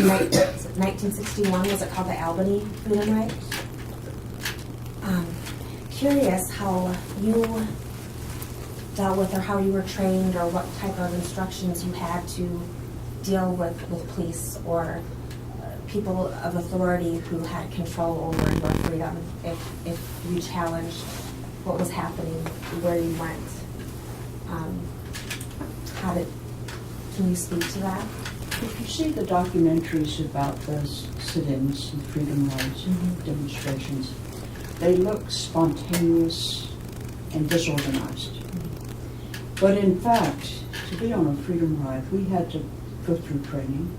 in 1961, was it called the Albany Freedom Ride? Curious how you dealt with, or how you were trained, or what type of instructions you had to deal with police or people of authority who had control over your freedom if you challenged what was happening, where you went. Can you speak to that? If you see the documentaries about the sit-ins and freedom rides demonstrations, they look spontaneous and disorganized. But in fact, to be on a freedom ride, we had to go through training,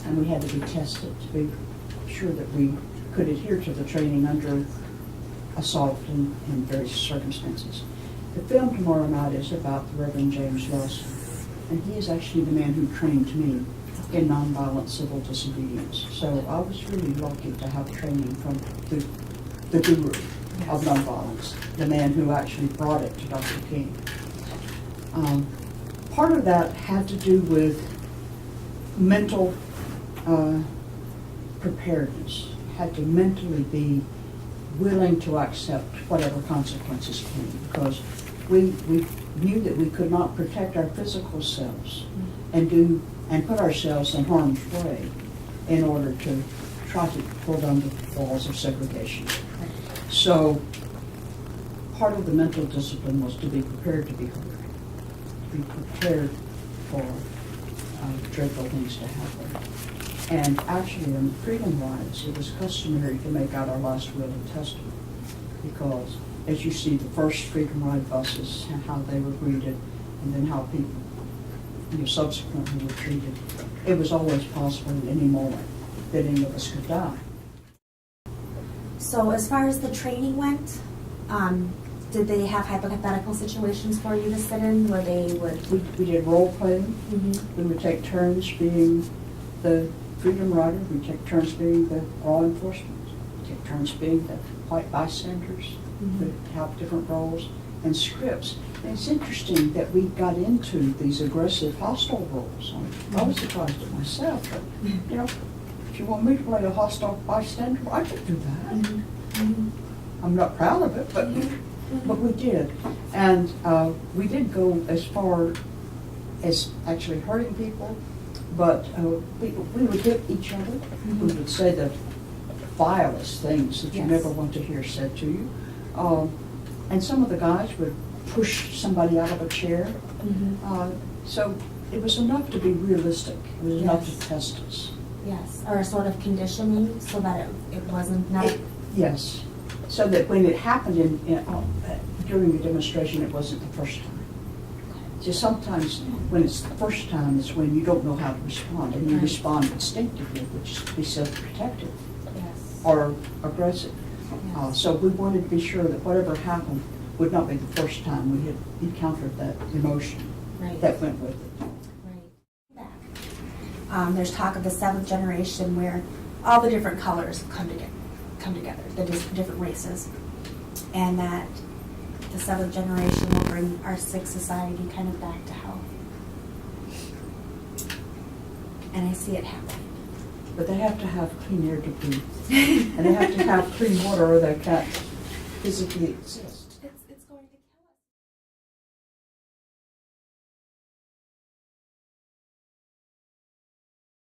and we had to be tested to be sure that we could adhere to the training under assault in various circumstances. The film tomorrow night is about the Reverend James Lawson, and he is actually the man who trained me in nonviolent civil disobedience. So I was really lucky to have training from the guru of nonviolence, the man who actually brought it to Dr. King. Part of that had to do with mental preparedness. Had to mentally be willing to accept whatever consequences came, because we knew that we could not protect our physical selves and put ourselves in harm's way in order to try to pull down the walls of segregation. So part of the mental discipline was to be prepared to be hurt, to be prepared for dreadful things to happen. And actually on the freedom rides, it was customary to make out our last will and testament, because as you see the first freedom ride buses and how they were greeted, and then how people subsequently were treated, it was always possible at any moment that any of us could die. So as far as the training went, did they have hypothetical situations for you to sit in where they would... We did role playing. We would take turns being the freedom rider. We'd take turns being the law enforcement. We'd take turns being the white bystanders. We'd have different roles and scripts. And it's interesting that we got into these aggressive, hostile roles. I was surprised at myself, but if you want me to play a hostile bystander, I could do that. I'm not proud of it, but we did. And we did go as far as actually hurting people, but we would hit each other. We would say the vilest things that you never want to hear said to you. And some of the guys would push somebody out of a chair. So it was enough to be realistic. It was enough to test us. Yes, or a sort of conditioning so that it wasn't... Yes, so that when it happened during the demonstration, it wasn't the first time. So sometimes when it's the first time is when you don't know how to respond, and you respond instinctively, which is to be self-protective or aggressive. So we wanted to be sure that whatever happened would not be the first time we had encountered that emotion that went with it. There's talk of the seventh generation where all the different colors come together, the different races, and that the seventh generation will bring our sick society kind of back to health. And I see it happening. But they have to have clean air to breathe, and they have to have clean water, or they can't physically exist.